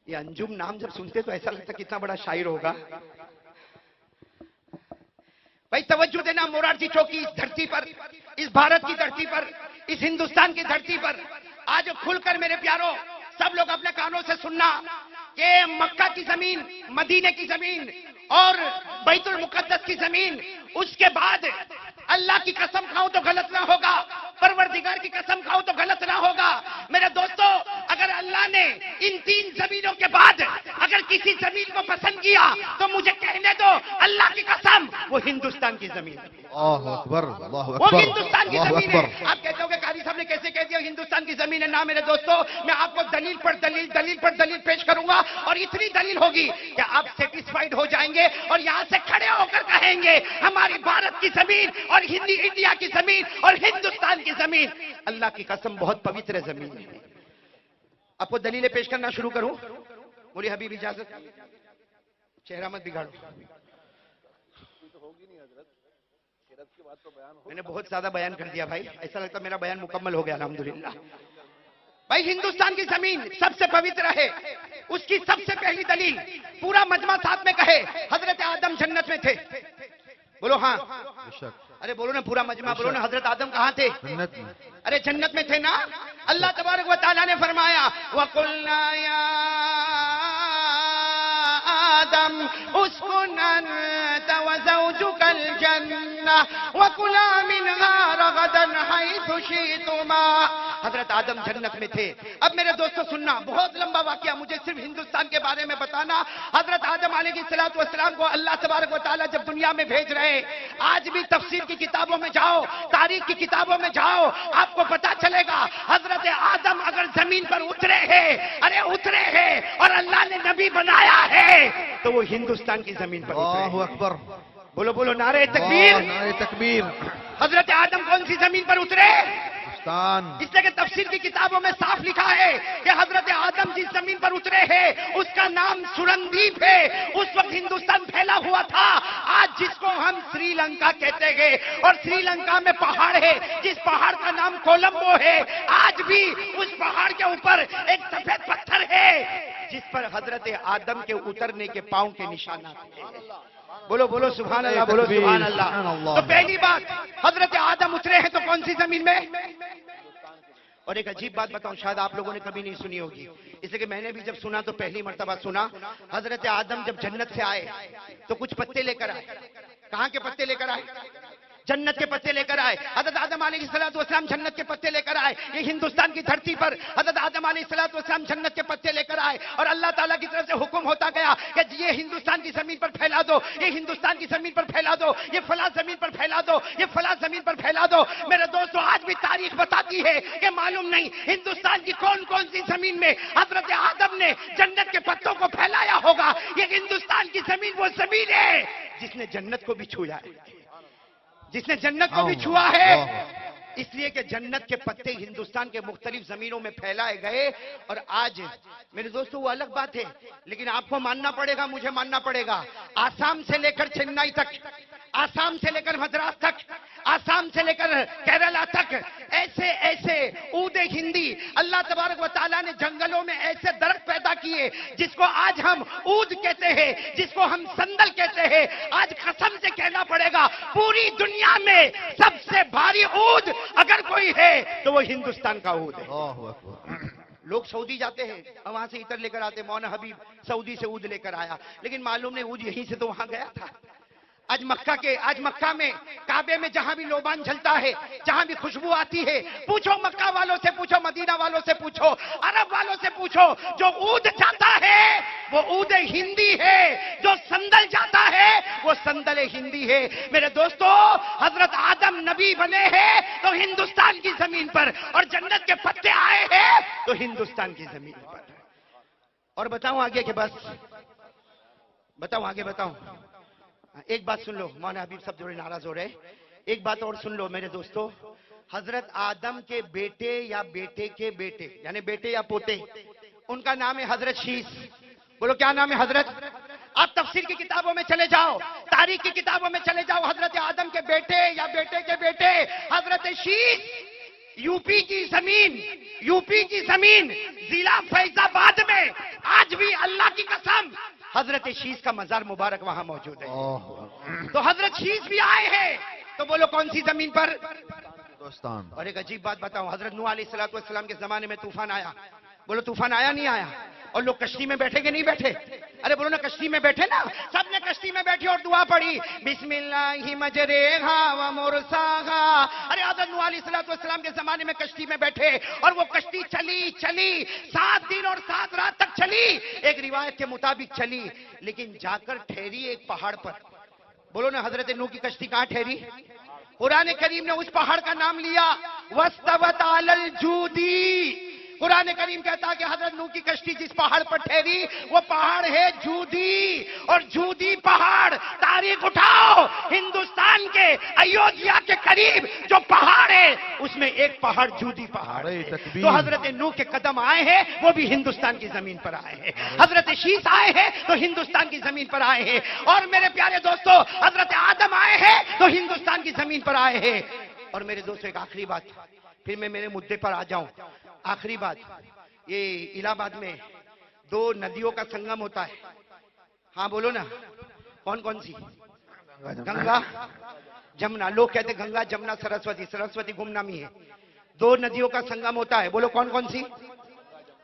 یہ انجم نام جب سنتے تو ایسا لگتا کتنا بڑا شاعر ہوگا. بھائی توجہ دینا، مورارجی چوک کی اس دھرتی پر، اس بھارت کی دھرتی پر، اس ہندوستان کی دھرتی پر آج کھل کر میرے پیاروں سب لوگ اپنے کانوں سے سننا کہ مکہ کی زمین، مدینے کی زمین اور بیت المقدس کی زمین، اس کے بعد اللہ کی قسم کھاؤں تو غلط نہ ہوگا، پروردگار کی قسم کھاؤں تو غلط نہ ہوگا. میرے دوستو، اگر اللہ نے ان 3 زمینوں کے بعد اگر کسی زمین کو پسند کیا تو مجھے کہنے دو اللہ کی قسم وہ ہندوستان کی زمین ہے. اللہ اکبر، اللہ وہ اکبر، ہندوستان کی اللہ زمین اکبر. ہے. آپ کہتے ہو کہ قاری صاحب نے کیسے کہہ دیا ہندوستان کی زمین ہے؟ نہ میرے دوستو، میں آپ کو دلیل پر دلیل پیش کروں گا، اور اتنی دلیل ہوگی کہ آپ سیٹسفائیڈ ہو جائیں گے اور یہاں سے کھڑے ہو کر کہیں گے ہماری بھارت کی زمین اور انڈیا کی زمین اور ہندوستان کی زمین اللہ کی قسم بہت پوتر زمین ہے. آپ کو دلیلیں پیش کرنا شروع کروں؟ مولی حبیب اجازت، چہرہ مت بگاڑو. میں نے بہت زیادہ بیان کر دیا بھائی، ایسا لگتا میرا بیان مکمل ہو گیا الحمدللہ. بھائی ہندوستان کی زمین سب سے پوتر ہے. اس کی سب سے پہلی دلیل پورا مجمع ساتھ میں کہے، حضرت آدم جنت میں تھے. بولو ہاں. ارے بولو نا پورا مجمع، بولو نا حضرت آدم کہاں تھے؟ جنت میں. ارے جنت میں تھے نا. اللہ تبارک و تعالیٰ نے فرمایا وَقُلْنَا يَا آدَمْ اُسْكُنْ أَنْتَ وَزَوْجُكَ الْجَنَّةَ وَكُلَا مِنْهَا رَغَدًا حَيْثُ شِئْتُمَا. حضرت آدم جنت میں تھے. اب میرے دوستو سننا، بہت لمبا واقعہ، مجھے صرف ہندوستان کے بارے میں بتانا. حضرت آدم علیہ السلام کو اللہ تبارک و تعالیٰ جب دنیا میں بھیج رہے، آج بھی تفسیر کی کتابوں میں جاؤ، تاریخ کی کتابوں میں جاؤ، آپ کو پتا چلے گا حضرت آدم اگر زمین پر اترے ہیں اور اللہ نے نبی بنایا ہے تو وہ ہندوستان کی زمین پر اترے اللہ ہیں. اکبر، بولو نعرہ تکبیر. نعرہ تکبیر. حضرت آدم کون سی زمین پر اترے؟ ہندوستان. اس لیے کہ تفسیر کی کتابوں میں صاف لکھا ہے کہ حضرت آدم جس زمین پر اترے ہیں اس کا نام سرندیپ ہے. اس وقت ہندوستان پھیلا ہوا تھا، آج جس کو ہم سری لنکا کہتے ہیں، اور سری لنکا میں پہاڑ ہے جس پہاڑ کا نام کولمبو ہے. آج بھی اس پہاڑ کے اوپر ایک سفید پتھر ہے جس پر حضرت آدم کے اترنے کے پاؤں کے نشانات ہیں. بولو سبحان اللہ، بولو سبحان اللہ. تو پہلی بات، حضرت آدم اترے ہیں تو کون سی زمین میں؟ اور ایک عجیب بات بتاؤں، شاید آپ لوگوں نے کبھی نہیں سنی ہوگی، اس لیے کہ میں نے بھی جب سنا تو پہلی مرتبہ سنا. حضرت آدم جب جنت سے آئے تو کچھ پتے لے کر آئے. کہاں کے پتے لے کر آئے؟ جنت کے پتے لے کر آئے. حضرت آدم علیہ السلام جنت کے پتے لے کر آئے. یہ ہندوستان کی دھرتی پر حضرت آدم علیہ السلام جنت کے پتے لے کر آئے، اور اللہ تعالیٰ کی طرف سے حکم ہوتا گیا کہ یہ ہندوستان کی زمین پر پھیلا دو، یہ ہندوستان کی زمین پر پھیلا دو، یہ فلاں زمین پر پھیلا دو، یہ فلاں زمین پر پھیلا دو. میرے دوستو آج بھی تاریخ بتاتی ہے کہ معلوم نہیں ہندوستان کی کون سی زمین میں حضرت آدم نے جنت کے پتوں کو پھیلایا ہوگا. یہ ہندوستان کی زمین وہ زمین ہے جس نے جنت کو بھی چھویا ہے، جس نے جنت کو بھی چھوا ہے. اس لیے کہ جنت کے پتے ہندوستان کے مختلف زمینوں میں پھیلائے گئے. اور آج میرے دوستو وہ الگ بات ہے، لیکن آپ کو ماننا پڑے گا، مجھے ماننا پڑے گا، آسام سے لے کر چنئی تک، آسام سے لے کر مدراس تک، آسام سے لے کر کیرلا تک، ایسے ایسے عود ہندی اللہ تبارک و تعالیٰ نے جنگلوں میں ایسے درخت پیدا کیے جس کو آج ہم عود کہتے ہیں، جس کو ہم سندل کہتے ہیں. آج قسم سے کہنا پڑے گا پوری دنیا میں سب سے بھاری عود اگر کوئی ہے تو وہ ہندوستان کا عود ہے. اللہ اکبر. لوگ سعودی جاتے ہیں اور وہاں سے عطر لے کر آتے. مولانا حبیب سعودی سے عود لے کر آیا، لیکن معلوم نہیں عود یہیں سے تو وہاں گیا تھا. آج مکہ میں کعبے میں جہاں بھی لوبان جھلتا ہے، جہاں بھی خوشبو آتی ہے، پوچھو مکہ والوں سے، پوچھو مدینہ والوں سے، پوچھو عرب والوں سے، پوچھو جو عود جاتا ہے وہ عود ہندی ہے، جو سندل جاتا ہے وہ سندل ہندی ہے. میرے دوستو حضرت آدم نبی بنے ہیں تو ہندوستان کی زمین پر، اور جنت کے پتے آئے ہیں تو ہندوستان کی زمین پر. اور بتاؤں آگے کہ بس بتاؤں ایک بات سن لو. مولانا حبیب صاحب تھوڑے ناراض ہو رہے، ایک بات اور سن لو میرے دوستو. حضرت آدم کے بیٹے یا بیٹے کے بیٹے، یعنی بیٹے یا پوتے، ان کا نام ہے حضرت شیس. بولو کیا نام ہے حضرت؟ آپ تفسیر کی کتابوں میں چلے جاؤ، تاریخ کی کتابوں میں چلے جاؤ، حضرت آدم کے بیٹے یا بیٹے کے بیٹے حضرت شیس. یو پی کی زمین ضلع فیض آباد میں آج بھی اللہ کی قسم حضرت شیس کا مزار مبارک وہاں موجود ہے. تو حضرت شیس بھی آئے ہیں. تو بولو کون سی زمین پر؟ ہندوستان. اور ایک عجیب بات بتاؤں، حضرت نوح علیہ السلام کے زمانے میں طوفان آیا. بولو طوفان آیا نہیں آیا؟ اور لوگ کشتی میں بیٹھے کہ نہیں بیٹھے؟ ارے بولو نا کشتی میں بیٹھے نا. سب نے کشتی میں بیٹھی اور دعا پڑھی، بسم اللہ مجریہا و مرساہا. ارے حضرت نوح علیہ السلام کے زمانے میں کشتی میں بیٹھے اور وہ کشتی چلی 7 دن اور 7 رات تک چلی. ایک روایت کے مطابق چلی، لیکن جا کر ٹھہری ایک پہاڑ پر. بولو نا حضرت نوح کی کشتی کہاں ٹھہری؟ قرآن کریم نے اس پہاڑ کا نام لیا وَاسْتَوَتْ عَلَى الْجُودِ. قرآن کریم کہتا ہے کہ حضرت نوح کی کشتی جس پہاڑ پر ٹھہری وہ پہاڑ ہے جودی. اور جودی پہاڑ، تاریخ اٹھاؤ، ہندوستان کے ایودھیا کے قریب جو پہاڑ ہے اس میں ایک پہاڑ جودی پہاڑ ہے. تو حضرت نوح کے قدم آئے ہیں وہ بھی ہندوستان کی زمین پر آئے ہیں. حضرت شیس آئے ہیں تو ہندوستان کی زمین پر آئے ہیں. اور میرے پیارے دوستو حضرت آدم آئے ہیں تو ہندوستان کی زمین پر آئے ہیں. اور میرے دوستو ایک آخری بات، پھر میں میرے مدعے پر آ جاؤں. آخری بات، یہ الہ آباد میں 2 ندیوں کا سنگم ہوتا ہے. ہاں بولو نا، کون سی؟ گنگا جمنا. لوگ کہتے گنگا جمنا سرسوتی گم نامی ہے. 2 ندیوں کا سنگم ہوتا ہے. بولو کون سی؟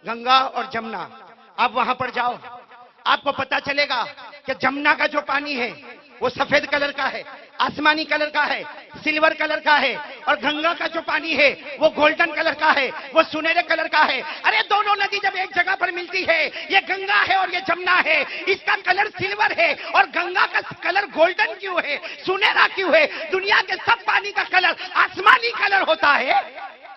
گنگا اور جمنا. آپ وہاں پر جاؤ، آپ کو پتا چلے گا کہ جمنا کا جو پانی ہے وہ سفید کلر کا ہے، آسمانی کلر کا ہے، سلور کلر کا ہے. اور گنگا کا جو پانی ہے وہ گولڈن کلر کا ہے، وہ سنہرے کلر کا ہے. ارے دونوں ندی جب ایک جگہ پر ملتی ہے، یہ گنگا ہے اور یہ جمنا ہے، اس کا کلر سلور ہے اور گنگا کا کلر گولڈن کیوں ہے، سنہرا کیوں ہے؟ دنیا کے سب پانی کا کلر آسمانی کلر ہوتا ہے،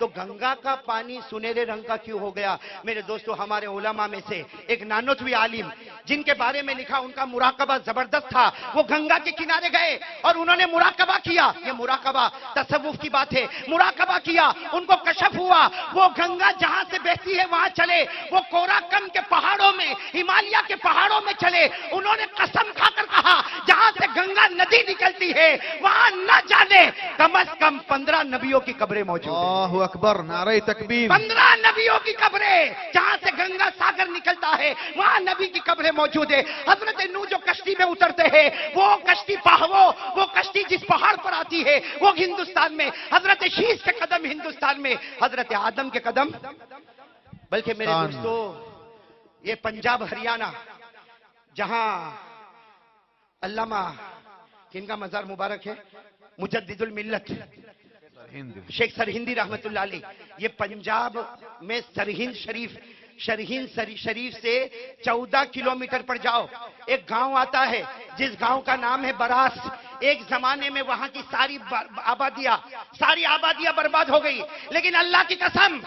تو گنگا کا پانی سنہرے رنگ کا کیوں ہو گیا؟ میرے دوستو ہمارے علماء میں سے ایک نانوتوی عالم جن کے بارے میں لکھا ان کا مراقبہ زبردست تھا. وہ گنگا کے کنارے گئے اور انہوں نے مراقبہ کیا. یہ مراقبہ تصوف کی بات ہے. مراقبہ کیا، ان کو کشف ہوا وہ گنگا جہاں سے بہتی ہے وہاں چلے. وہ کوراکم کے پہاڑوں میں، ہمالیہ کے پہاڑوں میں چلے. انہوں نے قسم کھا کر کہا جہاں سے گنگا ندی نکلتی ہے وہاں نہ جانے کم از کم 15 نبیوں کی قبریں موجود ہیں. اللہ اکبر. نعرہ تکبیر. 15 نبیوں کی قبریں، جہاں سے گنگا ساگر نکلتا ہے وہاں نبی کی قبریں موجود ہے. حضرت نوح جو کشتی میں اترتے ہیں وہ کشتی جس پہاڑ پر آتی ہے وہ ہندوستان میں. حضرت شیس کے قدم ہندوستان میں، حضرت آدم کے قدم. بلکہ میرے دوستو یہ پنجاب ہریانہ جہاں علامہ کن کا مزار مبارک ہے، مجدد الملت شیخ سرہندی رحمت اللہ علیہ. یہ پنجاب میں سرہند شریف سے 14 کلومیٹر پر جاؤ، ایک گاؤں آتا ہے جس گاؤں کا نام ہے براس. ایک زمانے میں وہاں کی ساری آبادیاں برباد ہو گئی، لیکن اللہ کی قسم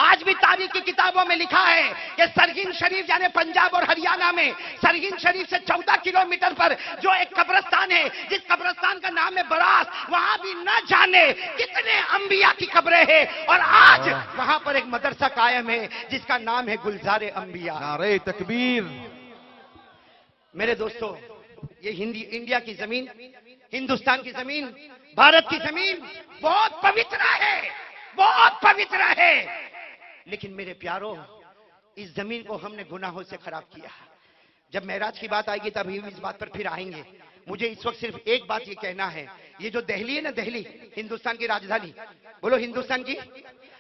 آج بھی تاریخ کی کتابوں میں لکھا ہے کہ سرگن شریف یعنی پنجاب اور ہریانہ میں سرگن شریف سے 14 کلومیٹر پر جو ایک قبرستان ہے، جس قبرستان کا نام ہے براس، وہاں بھی نہ جانے کتنے انبیاء کی قبریں ہیں، اور آج وہاں پر ایک مدرسہ قائم ہے جس کا نام ہے گلزار انبیاء۔ نعرہ تکبیر۔ میرے دوستو، یہ انڈیا کی زمین، ہندوستان کی زمین، بھارت کی زمین بہت پوتر ہے، بہت پوتر ہے، لیکن میرے پیاروں اس زمین کو ہم نے گناہوں سے خراب کیا۔ جب معراج کی بات آئے گی تب ہم اس بات پر پھر آئیں گے۔ مجھے اس وقت صرف ایک بات یہ کہنا ہے، یہ جو دہلی ہے نا، دہلی ہندوستان کی راجدھانی، بولو ہندوستان کی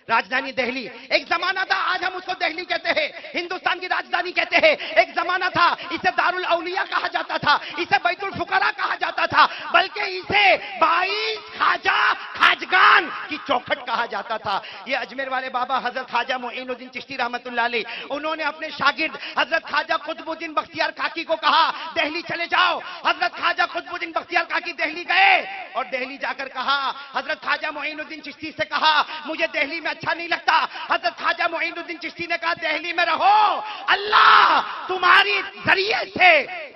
راجدھانی دہلی، ایک زمانہ تھا، آج ہم اس کو دہلی کہتے ہیں، ہندوستان کی راجدھانی کہتے ہیں، ایک زمانہ تھا اسے دارالاولیاء کہا جاتا تھا، اسے بیت الفقراء کہا جاتا تھا، بلکہ اسے 22 خواجہ خواجگان کی چوکھٹ کہا جاتا تھا۔ یہ اجمیر والے بابا حضرت خواجہ معین الدین چشتی رحمت اللہ علیہ، انہوں نے اپنے شاگرد حضرت خواجہ قطب الدین بختیار کاکی کو کہا دہلی چلے جاؤ۔ حضرت خواجہ قطب الدین بختیار کاکی دہلی گئے اور دہلی جا کر کہا، حضرت خواجہ معین الدین چشتی سے کہا مجھے دہلی میں اچھا نہیں لگتا۔ حضرت خواجہ معین الدین چشتی نے کہا دہلی میں رہو، اللہ تمہاری ذریعے سے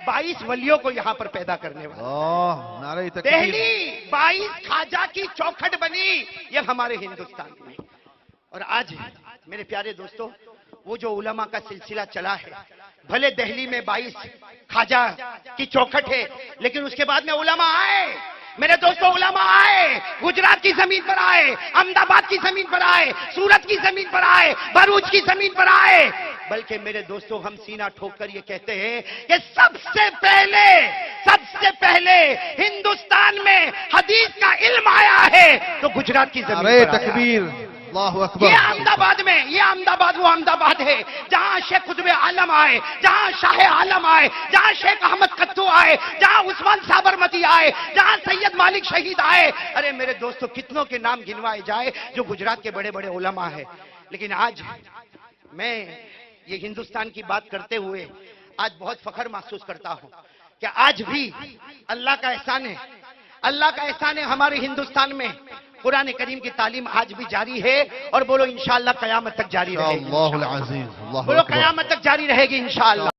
22 ولیوں کو یہاں پر پیدا کرنے والا۔ اللہ، نعرہ تکبیر۔ دہلی 22 خواجہ کی چوکھٹ بنی یہ ہمارے ہندوستان میں۔ اور آج میرے پیارے دوستو، وہ جو علماء کا سلسلہ چلا ہے، بھلے دہلی میں 22 خواجہ کی چوکھٹ ہے، لیکن اس کے بعد میں علماء آئے، میرے دوستو علماء آئے، گجرات کی زمین پر آئے، احمد آباد کی زمین پر آئے، سورت کی زمین پر آئے، بھروچ کی زمین پر آئے، بلکہ میرے دوستو ہم سینہ ٹھوک کر یہ کہتے ہیں کہ سب سے پہلے ہندوستان میں حدیث کا علم آیا ہے تو گجرات کی زمین نعرہ پر آیا۔ تکبیر۔ اللہ اکبر۔ یہ احمد آباد میں، یہ احمد آباد وہ احمد آباد ہے جہاں شیخ قطب عالم آئے، جہاں شاہ عالم آئے، جہاں شیخ احمد کتو آئے، جہاں عثمان سابرمتی آئے، جہاں سید مالک شہید آئے۔ ارے میرے دوستو کتنوں کے نام گنوائے جائے جو گجرات کے بڑے بڑے علماء ہیں، لیکن آج میں یہ ہندوستان کی بات کرتے ہوئے آج بہت فخر محسوس کرتا ہوں کہ آج بھی اللہ کا احسان ہے، اللہ کا احسان ہے ہمارے ہندوستان میں قرآن کریم کی تعلیم آج بھی جاری ہے، اور بولو انشاءاللہ قیامت تک جاری رہے گی، اللہ العزیز، اللہ بولو اکبر۔ قیامت تک جاری رہے گی انشاءاللہ۔